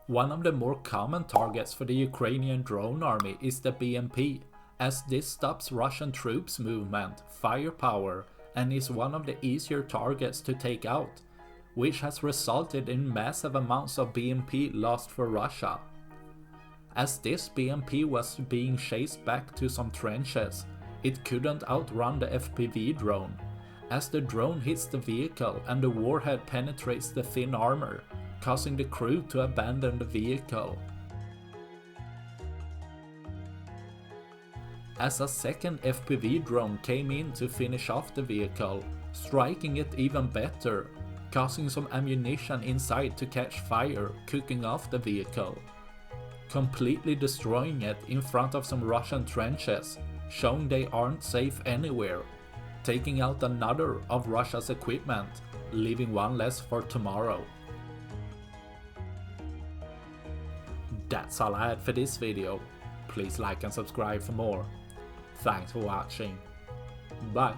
One of the more common targets for the Ukrainian drone army is the BMP, as this stops Russian troops' movement, firepower, and is one of the easier targets to take out, which has resulted in massive amounts of BMP lost for Russia. As this BMP was being chased back to some trenches, it couldn't outrun the FPV drone, as the drone hits the vehicle and the warhead penetrates the thin armor, causing the crew to abandon the vehicle. As a second FPV drone came in to finish off the vehicle, striking it even better, causing some ammunition inside to catch fire, cooking off the vehicle, completely destroying it in front of some Russian trenches, showing they aren't safe anywhere, taking out another of Russia's equipment, leaving one less for tomorrow. That's all I had for this video. Please like and subscribe for more. Thanks for watching. Bye.